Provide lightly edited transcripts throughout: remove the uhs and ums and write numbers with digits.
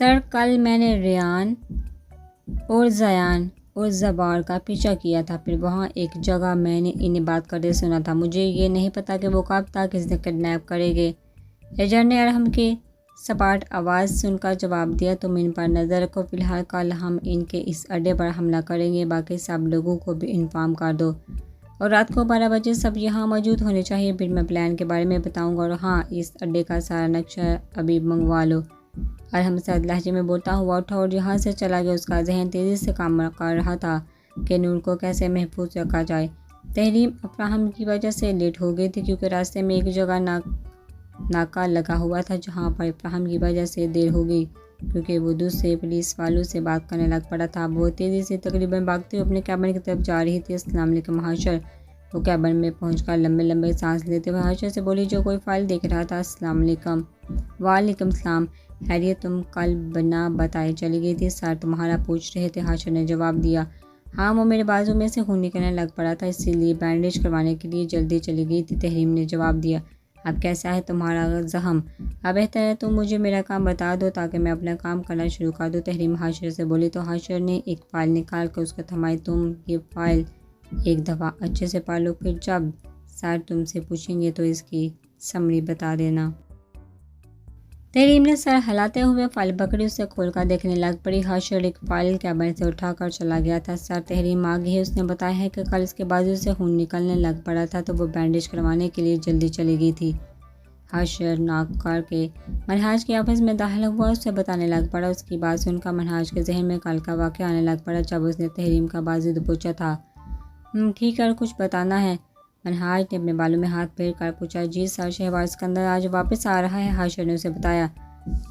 Sir कल मैंने Ryan और जयान और जबार का पीछा किया था। फिर वहाँ एक जगह मैंने इन्हें बात करते सुना था। मुझे ये नहीं पता कि वो कब था, किसने किडनैप करेंगे। एजर ने अरहम की सपाट आवाज़ सुनकर जवाब दिया, तुम इन पर नज़र रखो। फ़िलहाल कल हम इनके इस अड्डे पर हमला करेंगे। बाकी सब लोगों को भी इन्फॉर्म कर दो और रात को 12 बजे सब यहाँ मौजूद होने चाहिए। फिर मैं प्लान के बारे में बताऊँगा। और हाँ, इस अड्डे का सारा नक्शा अभी मंगवा लो। अरहम सद लहजे में बोलता हुआ उठा और यहाँ से चला गया। उसका जहन तेज़ी से काम कर रहा था कि नूर को कैसे महफूज रखा जाए। तहरीम अफ्राहम की वजह से लेट हो गई थी क्योंकि रास्ते में एक जगह नाका लगा हुआ था जहाँ पर इफ्राहम की वजह से देर हो गई क्योंकि वो दूसरे पुलिस वालों से बात करने लग पड़ा था। बहुत तेज़ी से तकरीबन भागते हुए अपने कैबिन की तरफ जा रही थी। अस्सलाम वालेकुम हाशर। वो कैबिन में पहुंचकर लंबे लंबे सांस लेते हुए हाशर से बोली जो कोई फाइल देख रहा था। अस्सलाम वालेकुम। वालेकुम सलाम। हैरियत तुम कल बिना बताए चली गई थी। सर तुम्हारा पूछ रहे थे। हाशर ने जवाब दिया। हाँ, वो मेरे बाजू में से खून निकलने लग पड़ा था, इसीलिए बैंडेज करवाने के लिए जल्दी चली गई थी। तहरीम ने जवाब दिया। अब कैसा है तुम्हारा जख्म? अब बेहतर है तुम मुझे मेरा काम बता दो ताकि मैं अपना काम करना शुरू कर दूँ। तहरीम हाशर से बोली तो हाशर ने एक फ़ाइल निकाल कर उसको थमाई। तुम ये फ़ाइल एक दफ़ा अच्छे से पढ़ लो, फिर जब सर तुमसे पूछेंगे तो इसकी समरी बता देना। तहरीम ने सर हिलाते हुए फाइल पकड़ी, उसे खोलकर देखने लग पड़ी। हाशर एक फाइल कैबिन से उठाकर चला गया था। सर तहरीम आ गई है। उसने बताया है कि कल इसके बाजू से खून निकलने लग पड़ा था तो वो बैंडेज करवाने के लिए जल्दी चली गई थी। हाशर नाक करके मनहाज के ऑफिस में दाखिल हुआ। उससे बताने लग पड़ा। उसकी बात सुनकर मनहाज के जहन में कल का वाक़या आने लग पड़ा जब उसने तहरीम का बाजू दबोचा था। ठीक है, कुछ बताना है? मनहाज ने अपने बालों में हाथ फेर कर पूछा। जी सर, शहबाज सिकंदर आज वापस आ रहा है। हाशर ने उसे बताया।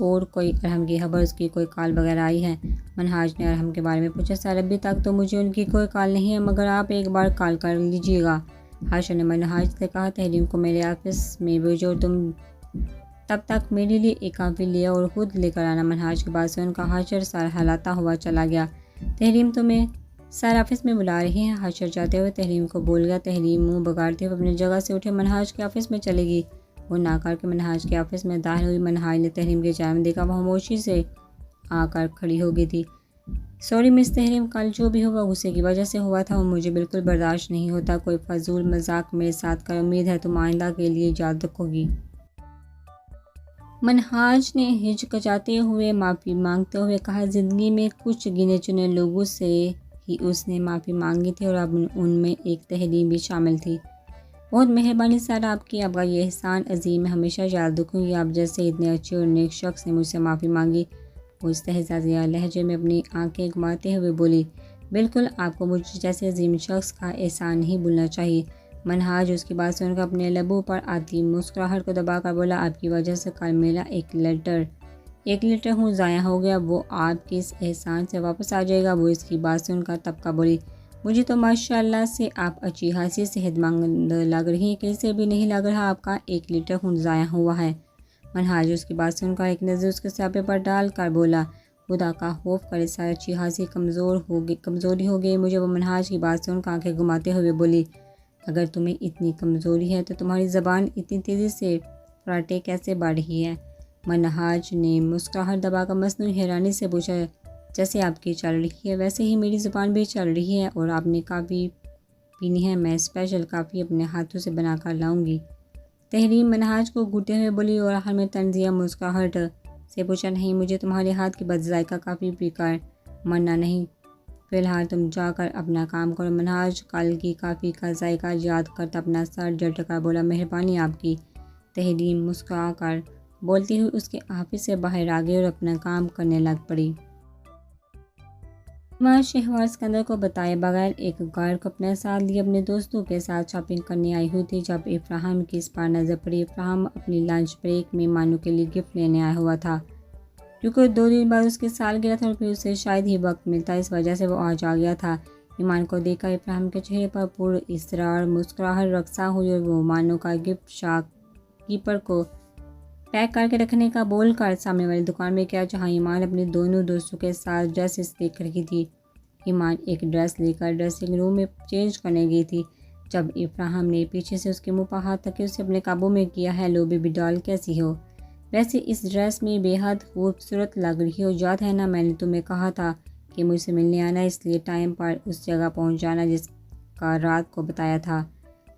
और कोई अरहम की खबर, उसकी कोई कॉल वगैरह आई है? मनहाज ने अरहम के बारे में पूछा। सर अभी तक तो मुझे उनकी कोई कॉल नहीं है, मगर आप एक बार कॉल कर लीजिएगा। हाशर ने मनहाज से कहा। तहरीम को मेरे ऑफिस में भेजो, तुम तब तक मेरे लिए एक काफ़ी लिया और खुद लेकर आना। मनहाज की बात सुनकर हाशर सर हिलाता हुआ चला गया। तहरीम तुम्हें सर ऑफिस में बुला रही हैं। हाशर जाते हुए तहरीम को बोल गया। तहरीम मुंह बगाड़ते हुए अपनी जगह से उठे मनहाज के ऑफिस में चलेगी। वो ना करके मनहाज के ऑफिस में दाखिल हुई। मनहाज ने तहरीम के चेहरे में देखा। वह खामोशी से आकर खड़ी हो गई थी। सॉरी मिस तहरीम, कल जो भी हुआ गुस्से की वजह से हुआ था और मुझे बिल्कुल बर्दाश्त नहीं होता कोई फजूल मजाक मेरे साथ कर। उम्मीद है तुम आइंदा के लिए याद रखोगी। मनहाज ने हिचकिचाते हुए माफ़ी मांगते हुए कहा। ज़िंदगी में कुछ गिने चुने लोगों से ही उसने माफ़ी मांगी थी और अब उनमें एक तहरीम भी शामिल थी। बहुत मेहरबानी सर आपकी, आपका ये एहसान अजीम है, हमेशा याद रखूँगी। आप जैसे इतने अच्छे और नेक शख्स ने मुझसे माफ़ी मांगी। वो इस्तेहज़ाज़िया लहजे में अपनी आंखें घुमाते हुए बोली। बिल्कुल, आपको मुझ जैसे अजीम शख्स का एहसान नहीं भूलना चाहिए। मनहाज उसकी बात सुनकर अपने लबों पर आती मुस्कुराहट को दबाकर बोला। आपकी वजह से कल मेरा एक लीटर खून ज़ाया हो गया, वो आपके इस एहसान से वापस आ जाएगा। वो इसकी बात सुनकर तबका बोली। मुझे तो माशाल्लाह से आप अच्छी खासी सेहतमंद लग रही हैं, कैसे भी नहीं लग रहा आपका 1 लीटर खून ज़ाया हुआ है। मनहाज उसकी बात सुनकर एक नज़र उसके सर पर डाल कर बोला। खुदा का खौफ करे सर, अच्छी खासी कमज़ोरी हो गई मुझे। वो मनहाज की बात सुनकर आंखें घुमाते हुए बोली। अगर तुम्हें इतनी कमज़ोरी है तो तुम्हारी ज़बान इतनी तेज़ी से फराटे कैसे बढ़ रही है? मनहाज ने मुस्कुराहट दबाकर मसनूई हैरानी से पूछा। जैसे आपकी चल रही है वैसे ही मेरी ज़बान भी चल रही है। और आपने काफ़ी पीनी है? मैं स्पेशल काफ़ी अपने हाथों से बना कर लाऊँगी। तहरीम मनहाज को घूरते हुए बोली और आखिर में तंजिया मुस्कुराहट से पूछा। नहीं, मुझे तुम्हारे हाथ की बदजायका काफ़ी पीकर मरना नहीं। फ़िलहाल तुम जाकर अपना काम करो। मनहाज कल की काफ़ी का जायका याद करता अपना सर झटका बोला। मेहरबानी आपकी। तहरीम मुस्कुरा कर बोलती हुई उसके ऑफिस से बाहर आ गई और अपना काम करने लग पड़ी। वह शहबाज सिकंदर को बताए बगैर एक गार्ड को अपने साथ लिए अपने दोस्तों के साथ शॉपिंग करने आई हुई थी जब इफ्राहम की इस पर नज़र पड़ी। इफ्राहम अपनी लंच ब्रेक में मानू के लिए गिफ्ट लेने आया हुआ था क्योंकि 2 दिन बाद उसकी सालगिरह था और फिर उसे शायद ही वक्त मिलता, इस वजह से वो आज आ गया था। ईमान को देखकर इफ्राहम के चेहरे पर पूर्ण इसरार मुस्कुराहट रक्सा हुई और वो मानो का गिफ्ट शॉपकीपर को पैक करके रखने का बोल कर सामने वाली दुकान में गया जहाँ ईमान अपने दोनों दोस्तों के साथ ड्रेसेस देख रही थी। ईमान एक ड्रेस लेकर ड्रेसिंग रूम में चेंज करने गई थी जब इफ्राहम ने पीछे से उसके मुंह पर हाथ रखे उसे अपने काबू में किया। हेलो बेबी डॉल, कैसी हो? वैसे इस ड्रेस में बेहद खूबसूरत लग रही हो। याद है ना, मैंने तुम्हें कहा था कि मुझसे मिलने आना, इसलिए टाइम पर उस जगह पहुंच जाना जिसका रात को बताया था।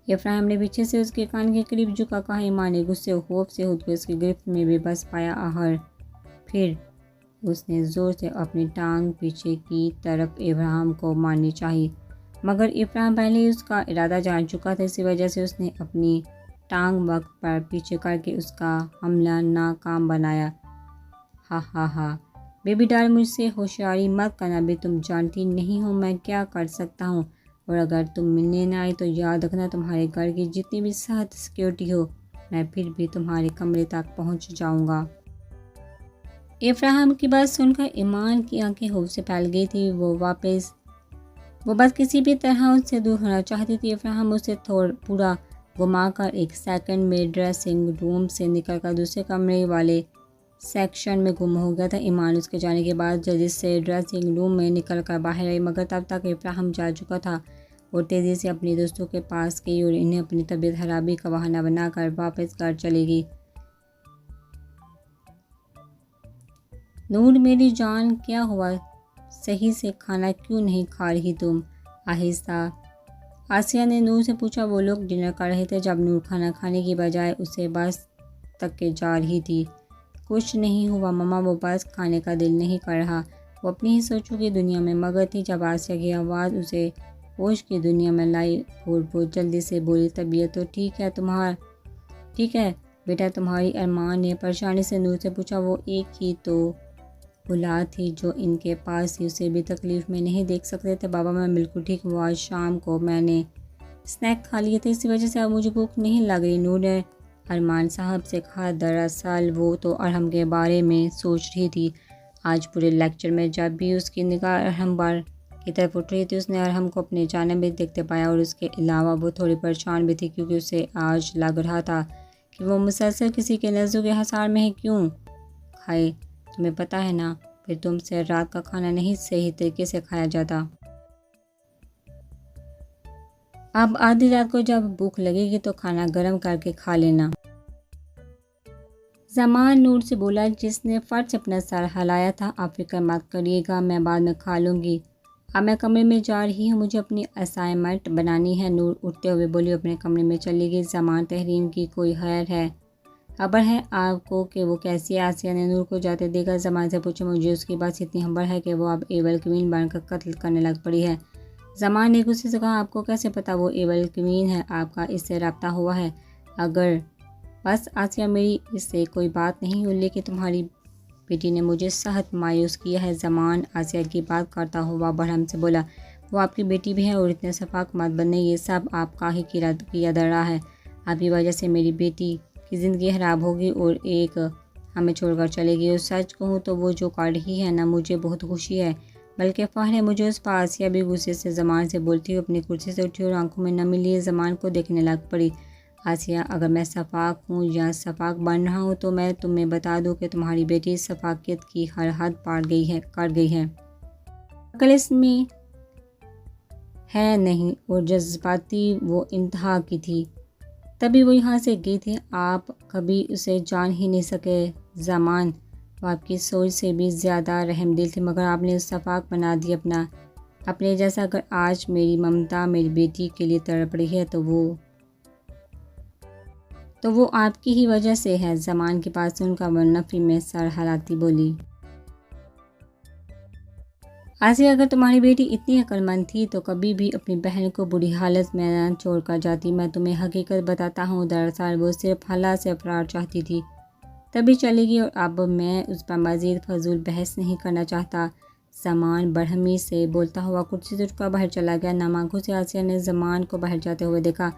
इब्राहिम ने पीछे से उसके कान के करीब झुका कहा। ईमान ने गुस्से और खौफ से खुद को उसकी गिरफ्त में बेबस पाया। आहर फिर उसने ज़ोर से अपनी टांग पीछे की तरफ इब्राहिम को मारनी चाहिए, मगर इब्राहिम पहले ही उसका इरादा जान चुका था। इसी वजह से उसने अपनी टांग वक्त पर पीछे करके उसका हमला नाकाम बनाया। हा हा हा, बेबी डाल, मुझसे होशियारी मत करना भी, तुम जानती नहीं हो मैं क्या कर सकता हूँ। और अगर तुम मिलने न आए तो याद रखना, तुम्हारे घर की जितनी भी सख्त सिक्योरिटी हो, मैं फिर भी तुम्हारे कमरे तक पहुँच जाऊँगा। इब्राहिम की बात सुनकर ईमान की आंखें खौफ से फैल गई थी। वो बस किसी भी तरह उससे दूर होना चाहती थी। इब्राहिम उसे पूरा घुमाकर एक सेकंड में ड्रेसिंग रूम से निकलकर दूसरे कमरे वाले सेक्शन में गुम हो गया था। ईमान उसके जाने के बाद जल्दी से ड्रेसिंग रूम में निकलकर बाहर आई, मगर तब तक इब्राहिम जा चुका था और तेज़ी से अपने दोस्तों के पास गई और इन्हें अपनी तबीयत खराबी का बहाना बनाकर वापस घर चली गई। नूर मेरी जान, क्या हुआ? सही से खाना क्यों नहीं खा रही तुम? आहिस्ता आसिया ने नूर से पूछा। वो लोग डिनर कर रहे थे जब नूर खाना खाने की बजाय उसे बस तक के जा रही थी। कुछ नहीं हुआ मम्मा, वो बस खाने का दिल नहीं कर रहा। वो अपनी ही सोचों की दुनिया में मगन थी जब आसिया की आवाज़ उसे होश की दुनिया में लाई और वो जल्दी से बोली, तबीयत तो ठीक है ठीक है बेटा तुम्हारी? अरमान ने परेशानी से नूर से पूछा। वो एक ही तो औलाद थी जो इनके पास थी, उसे भी तकलीफ़ में नहीं देख सकते थे। बाबा मैं बिल्कुल ठीक हूँ, आज शाम को मैंने स्नैक खा लिए थे, इसी वजह से अब मुझे भूख नहीं लग रही। नूर ने अरमान साहब से कहा। दरअसल वो तो अरहम के बारे में सोच रही थी। आज पूरे लेक्चर में जब भी उसकी निगाह अरहम बार की तरफ उठ रही थी, उसने अरहम को अपने जाने में देखते पाया और उसके अलावा वो थोड़ी परेशान भी थी, क्योंकि उसे आज लग रहा था कि वो मुसलसल किसी के नज़रों के हसार में है। क्यों खाए? तुम्हें पता है ना, फिर तुमसे रात का खाना नहीं सही तरीके से खाया जाता। अब आधी रात को जब भूख लगेगी तो खाना गर्म करके खा लेना। जमान नूर से बोला, जिसने फट से अपना सर हिलाया था। आप फिक्र मत करिएगा, मैं बाद में खा लूँगी। अब मैं कमरे में जा रही हूँ, मुझे अपनी असाइनमेंट बनानी है। नूर उठते हुए बोली, अपने कमरे में चली गई। जमान तहरीम की कोई खबर है आपको कि वो कैसी है? आसिया ने नूर को जाते देखा। जमान से पूछा, मुझे उसकी बात इतनी खबर है कि वो अब एवल क्वीन बनकर कत्ल करने लग पड़ी है। जमान ने गुस्से से कहा, आपको कैसे पता वो एवल क्वीन है? आपका इससे रब्ता हुआ है? अगर बस आसिया, मेरी इससे कोई बात नहीं हुई, लेकिन तुम्हारी बेटी ने मुझे सख्त मायूस किया है। जमान आसिया की बात करता हुआ बरहम से बोला, वो आपकी बेटी भी है और इतने सफाक मत बनने, ये सब आपका ही किया दड़ा है। आपकी वजह से मेरी बेटी की ज़िंदगी खराब होगी और एक हमें छोड़कर चलेगी। और सच कहूँ तो वो जो कर रही है ना, मुझे बहुत खुशी है, बल्कि फ़ख्र है मुझे उस पर। आसिया भी गुस्से से जमान से बोलती हुई अपनी कुर्सी से उठी और आंखों में नमी लिए जमान को देखने लग पड़ी। आसिया, अगर मैं सफाक हूँ या सफाक बन रहा हूँ तो मैं तुम्हें बता दूँ कि तुम्हारी बेटी सफाकियत की हर हद कर गई है। अकल इसमें है नहीं और जज्बाती वो इंतहा की थी, तभी वो यहाँ से गई थी। आप कभी उसे जान ही नहीं सके जमान, वो आपकी सोच से भी ज़्यादा रहमदिल थी, मगर आपने उस सफाक बना दिया अपने जैसा। अगर आज मेरी ममता मेरी बेटी के लिए तड़प रही है तो वो आपकी ही वजह से है। जमान की बात सुनकर वो नफी में सर हिलाती बोली, आसिया, अगर तुम्हारी बेटी इतनी अक्लमंद थी तो कभी भी अपनी बहन को बुरी हालत में न छोड़ कर जाती। मैं तुम्हें हकीकत बताता हूँ, दरअसल वो सिर्फ हला से फरार चाहती थी, तभी चलेगी और अब मैं उस पर मज़ीद फजूल बहस नहीं करना चाहता। जमान बरहमी से बोलता हुआ कुर्सी से उठकर बाहर चला गया। नम आंखों से आसिया ने जमान को बाहर जाते हुए देखा।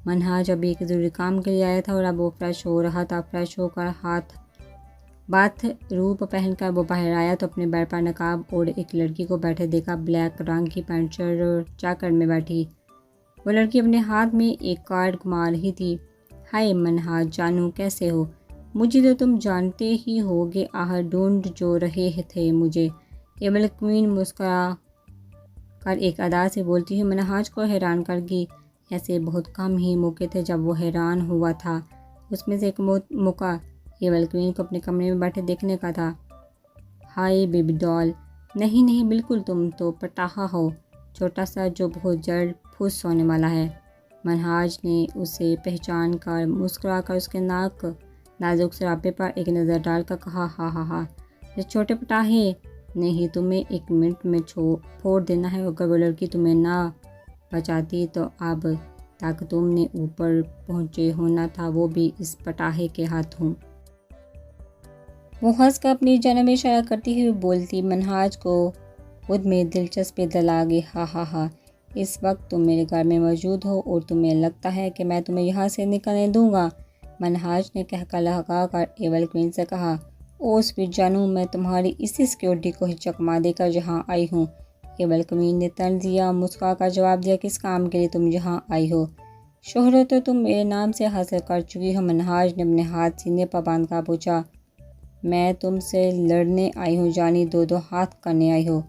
मनहाज अभी एक ज़रूरी काम के लिए आया था और अब वो फ्रेश हो रहा था। फ्रेश होकर बाथ रूप पहनकर वो बाहर आया तो अपने बेड पर नकाब और एक लड़की को बैठे देखा। ब्लैक रंग की पैंट शर्ट और जैकेट में बैठी वो लड़की अपने हाथ में एक कार्ड घुमा रही थी। हाय मनहाज जानू, कैसे हो? मुझे तो तुम जानते ही होगे, आह ढूंढ जो रहे थे मुझे। एवल क्वीन मुस्कुरा कर एक अदा से बोलती हुई मनहाज को हैरान कर गई। ऐसे बहुत कम ही मौके थे जब वो हैरान हुआ था। उसमें से एक मौका एवल क्वीन को अपने कमरे में बैठे देखने का था। Hi baby doll. नहीं नहीं, बिल्कुल, तुम तो पटाखा हो, छोटा सा जो बहुत जल्द फुस होने वाला है। मनहाज ने उसे पहचान कर मुस्कुरा कर उसके नाजुक सरापे पर एक नज़र डालकर कहा, हा हा हा, ये छोटे पटाखे नहीं, तुम्हें 1 मिनट में फोड़ देना है। अगर वो लड़की तुम्हें ना बचाती तो अब तक तुमने ऊपर पहुँचे होना था, वो भी इस पटाखे के हाथों। वो हंसकर अपनी जान में इशारा करती हुई बोलती, मनहाज को खुद में दिलचस्पी दिला गई, हा हा हा, इस वक्त तुम मेरे घर में मौजूद हो और तुम्हें लगता है कि मैं तुम्हें यहाँ से निकलने दूंगा। मनहाज ने कहकर लगा कर एवल क्वीन से कहा, ओ स्वीट जानू, मैं तुम्हारी इसी सिक्योरिटी को ही चकमा देकर यहाँ आई हूँ। एवल क्वीन ने तर्ज दिया, मुस्कुरा कर जवाब दिया, किस काम के लिए तुम यहाँ आई हो? शोहरत तो तुम मेरे नाम से हासिल कर चुकी हो। मनहाज ने अपने हाथ सीने पर बांध कर पूछा, मैं तुमसे लड़ने आई हूँ जानी, 2-2 हाथ करने आई हो?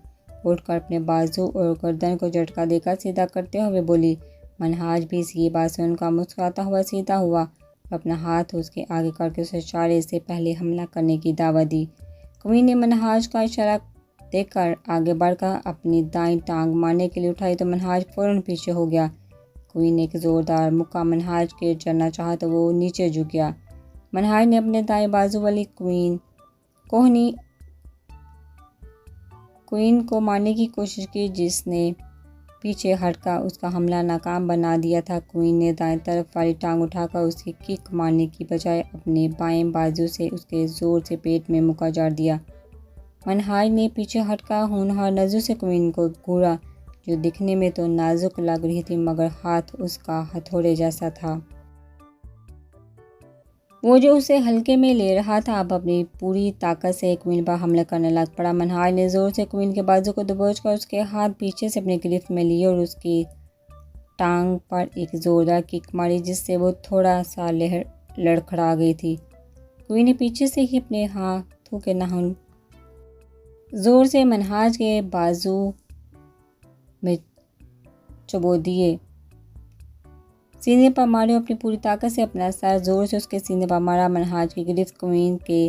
उठकर अपने बाजू और गर्दन को झटका देकर सीधा करते हुए बोली। मनहाज भी इसकी बात सुनकर मुस्कुराता हुआ सीधा हुआ और अपना हाथ उसके आगे करके उसे इशारे से पहले हमला करने की दावत दी। क्वीन ने मनहाज का इशारा देखकर आगे बढ़कर अपनी दाईं टांग मारने के लिए उठाई तो मनहाज फौरन पीछे हो गया। क्वीन ने एक जोरदार मुक्का मनहाज के चलना चाहा तो वो नीचे झुक गया। मनहाज ने अपने दाएं बाजू वाली क्वीन को मारने की कोशिश की, जिसने पीछे हटकर उसका हमला नाकाम बना दिया था। क्वीन ने दाएं तरफ वाली टांग उठाकर उसकी किक मारने की बजाय अपने बाएं बाजू से उसके जोर से पेट में मुक्का जड़ दिया। मनहाज ने पीछे हटकर होनहार नज़रों से क्वीन को घूरा, जो दिखने में तो नाजुक लग रही थी मगर हाथ उसका हथौड़े जैसा था। वो जो उसे हल्के में ले रहा था अब अपनी पूरी ताकत से क्वीन पर हमला करने लग पड़ा। मनहाज ने जोर से क्वीन के बाजू को दबोचकर उसके हाथ पीछे से अपनी गिरफ्त में लिए और उसकी टांग पर एक जोरदार किक मारी, जिससे वो थोड़ा सा लड़खड़ा गई थी। क्वीन ने पीछे से ही अपने हाथों के नाखून जोर से मनहाज के बाजू में चुभो दिए, सीने पर मारे और अपनी पूरी ताकत से अपना सर जोर से उसके सीने पर मारा। मनहाज की गिरफ्त क्वीन के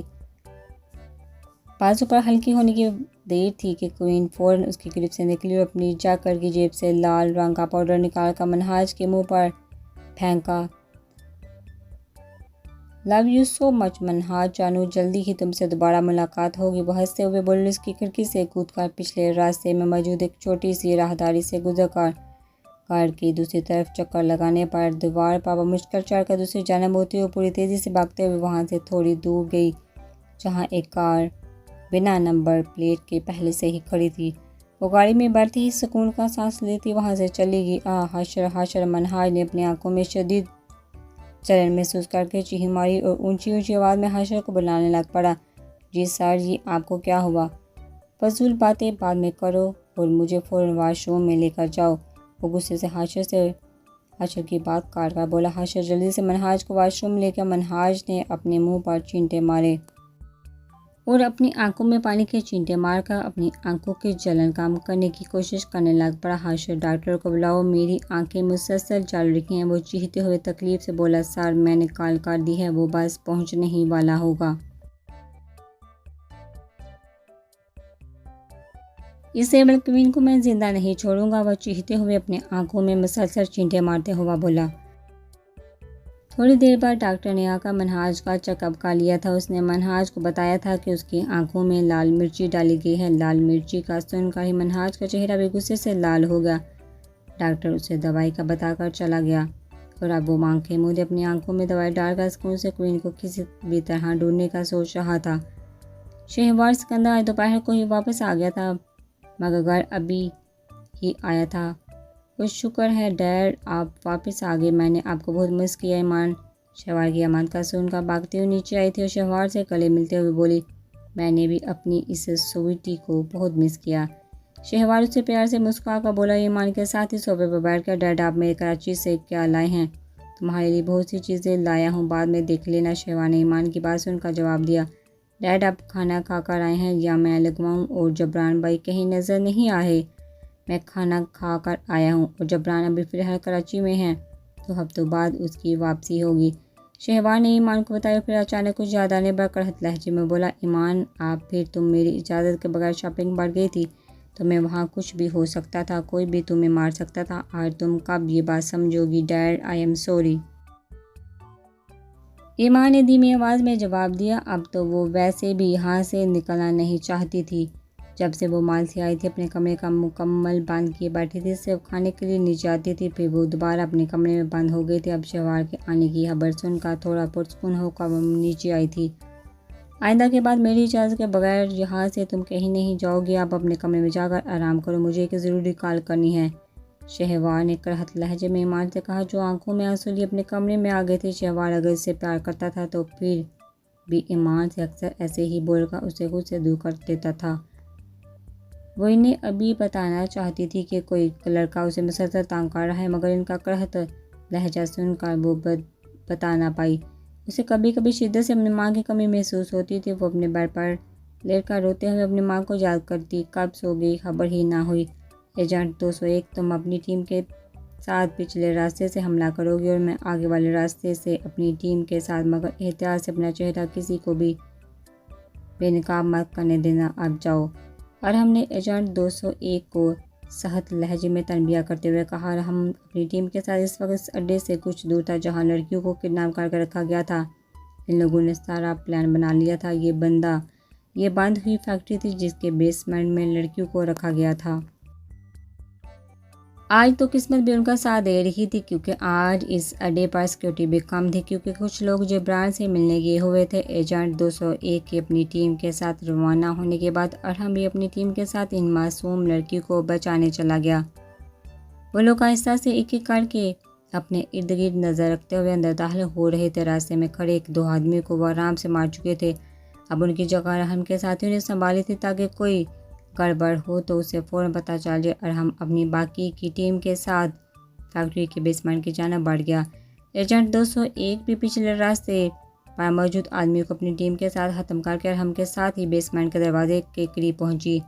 बाजू पर हल्की होने की देर थी कि क्वीन फौरन उसकी गिरफ्त से निकली और अपनी जाकर की जेब से लाल रंग का पाउडर निकालकर मनहाज के मुंह पर फेंका। लव यू सो मच मनहाज जानू, जल्दी ही तुमसे दोबारा मुलाकात होगी। वो हंसते हुए बोले। उसकी खिड़की से कूदकर पिछले रास्ते में मौजूद एक छोटी सी राहदारी से गुजरकर कार की दूसरी तरफ चक्कर लगाने पर दीवार पर मुश्किल चढ़कर दूसरी जानब होती हुई पूरी तेज़ी से भागते हुए वहां से थोड़ी दूर गई, जहां एक कार बिना नंबर प्लेट के पहले से ही खड़ी थी। वो गाड़ी में बैठते ही सुकून का सांस लेती वहां से चली गई। हाशर हाशर, मनहाज ने अपनी आंखों में शदीद चलन महसूस करके चीख मारी और ऊंची ऊंची आवाज़ में हाशर को बुलाने लग पड़ा। जी सर जी, आपको क्या हुआ? फजूल बातें बाद में करो और मुझे फ़ौरन वाशरूम में लेकर जाओ। वो गुस्से से हाशर की बात काट कर बोला। हाशर जल्दी से मनहाज को वाशरूम लेकर मनहाज ने अपने मुंह पर चींटे मारे और अपनी आंखों में पानी के चींटे मारकर अपनी आंखों की जलन कम करने की कोशिश करने लग पड़ा। हाशर डॉक्टर को बुलाओ, मेरी आंखें मुसलसल जल रही हैं। वो चीखते हुए तकलीफ से बोला। सर मैंने कॉल कर दी है, वो बस पहुंचने ही वाला होगा। इस एवल क्वीन को मैं जिंदा नहीं छोड़ूंगा, वह चीखते हुए अपने आंखों में मुसलसल चींटे मारते हुआ बोला। थोड़ी देर बाद डॉक्टर ने आकर मनहाज का चेकअप कर लिया था। उसने मनहाज को बताया था कि उसकी आंखों में लाल मिर्ची डाली गई है। लाल मिर्ची का सुनकर ही मनहाज का चेहरा भी गुस्से से लाल हो गया। डॉक्टर उसे दवाई का बताकर चला गया और अब वो आंखें मूंदे अपनी आंखों में दवाई डालकर सुकून से क्वीन को किसी भी तरह ढूंढने का सोच रहा था। शहवार सिकंदर आज दोपहर को ही वापस आ गया था, मगर घर अभी ही आया था। कुछ शुक्र है डैड, आप वापस आ गए, मैंने आपको बहुत मिस किया। ईमान शहवार की अमानत का सुनकर भागते हुए नीचे आई थी और शहवार से गले मिलते हुए बोली, मैंने भी अपनी इस स्वीटी को बहुत मिस किया। शहवार उससे प्यार से मुस्कुरा कर बोला। ईमान के साथ ही सोफे पर बैठ कर, डैड आप मेरे कराची से क्या लाए हैं? तुम्हारे लिए बहुत सी चीज़ें लाया हूँ, बाद में देख लेना। शहवार ने ईमान की बात सुनकर जवाब दिया। डैड आप खाना खा कर आए हैं या मैं लगवाऊँ? और जबरान भाई कहीं नज़र नहीं आए? मैं खाना खा कर आया हूँ और जबरान अभी फ़िलहाल कराची में हैं, 2 हफ्तों बाद उसकी वापसी होगी। शहबार ने ईमान को बताया। फिर अचानक कुछ याद आने पर कड़हत लहजे में बोला, ईमान आप फिर तुम मेरी इजाज़त के बगैर शॉपिंग पर गई थी। तुम्हें वहाँ कुछ भी हो सकता था, कोई भी तुम्हें मार सकता था। और तुम कब ये बात समझोगी dad? I am sorry. Iman ने धीमी आवाज़ में जवाब दिया। अब तो वो वैसे भी यहाँ से निकलना नहीं चाहती थी। जब से वो माल से आई थी अपने कमरे का मुकम्मल बंद किए बैठी थी। सिर्फ खाने के लिए नीचे आती थी, फिर वो दोबारा अपने कमरे में बंद हो गई थी। अब शहबार के आने की खबर सुनकर थोड़ा पुरसुकून होकर वो नीचे आई थी। आइंदा के बाद मेरी इजाज़त के बगैर यहाँ से तुम कहीं नहीं जाओगी। आप अपने कमरे में जाकर आराम करो, मुझे एक ज़रूरी कॉल करनी है। शहबार ने कड़हत लहजे में ईमान से कहा, जो आंखों में आंसू लिए अपने कमरे में आ गए थे। शहबार अगर इससे प्यार करता था तो फिर भी ईमान से अक्सर ऐसे ही बोलकर उसे खुद से दूर कर देता था। वो इन्हें अभी बताना चाहती थी कि कोई लड़का उसे मुसलसल तंग कर रहा है, मगर इनका कड़हत लहजा सुनकर वो बता ना पाई। उसे कभी कभी शिद्दत से अपनी माँ की कमी महसूस होती थी। वो अपने बेड पर लेटकर रोते हुए अपनी माँ को याद करती। कब सो गई खबर ही ना हुई। एजेंट 201, तुम अपनी टीम के साथ पिछले रास्ते से हमला करोगी और मैं आगे वाले रास्ते से अपनी टीम के साथ, मगर एहतियात से अपना चेहरा किसी को भी बेनकाब मत करने देना। अब जाओ। और हमने एजेंट 201 को सहत लहजे में तनबिया करते हुए कहा, हम अपनी टीम के साथ इस वक्त इस अड्डे से कुछ दूर था जहां लड़कियों को किडनैप करके रखा गया था। इन लोगों ने सारा प्लान बना लिया था। ये बंद हुई फैक्ट्री थी जिसके बेसमेंट में लड़कियों को रखा गया था। आज तो किस्मत भी उनका साथ दे रही थी, क्योंकि आज इस अड्डे पर सिक्योरिटी भी कम थी, क्योंकि कुछ लोग जिब्रान से मिलने गए हुए थे। एजेंट 201 की अपनी टीम के साथ रवाना होने के बाद अरहम भी अपनी टीम के साथ इन मासूम लड़की को बचाने चला गया। वो लोग आहिस्ता से एक एक करके अपने इर्द गिर्द नज़र रखते हुए अंदर दाखिल हो रहे थे। रास्ते में खड़े एक दो आदमी को वो आराम से मार चुके थे। अब उनकी जगह अरहम के साथियों ने संभाली थी, ताकि कोई गड़बड़ हो तो उसे फ़ौरन पता चल जाए। और हम अपनी बाकी की टीम के साथ फैक्ट्री के बेसमेंट की जानिब बढ़ गया। एजेंट 201 भी पिछले रास्ते पर मौजूद आदमी को अपनी टीम के साथ ख़त्म करके अरहम के साथ ही बेसमेंट के दरवाजे के करीब पहुंची।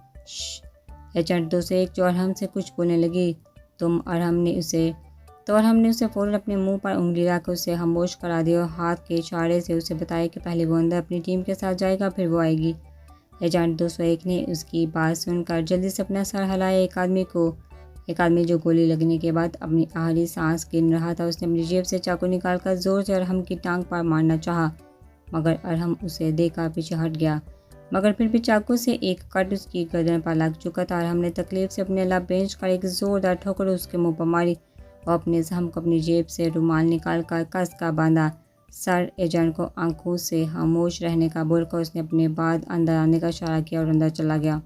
एजेंट 201 जो अरहम से कुछ बोलने लगी तो अरहम ने उसे फ़ौरन अपने मुंह पर उंगली रख उसे खामोश करा दिया और हाथ के इशारे से उसे बताया कि पहले वो अंदर अपनी टीम के साथ जाएगा, फिर वो आएगी। एजेंट 201 ने उसकी बात सुनकर जल्दी से अपना सर हिलाया। एक आदमी जो गोली लगने के बाद अपनी आखिरी सांस गिन रहा था, उसने अपनी जेब से चाकू निकालकर जोर से अरहम की टांग पर मारना चाहा, मगर अरहम उसे देखकर पीछे हट गया। मगर फिर भी चाकू से एक कट उसकी गर्दन पर लग चुका था। अरहम ने तकलीफ से अपने लब बेंच कर एक जोरदार ठोकर उसके मुंह पर मारी और अपने जख्म को अपनी जेब से रुमाल निकाल कर कस का बांधा। सर एजेंट को आंखों से खामोश रहने का बोलकर उसने अपने बाद अंदर आने का इशारा किया और अंदर चला गया।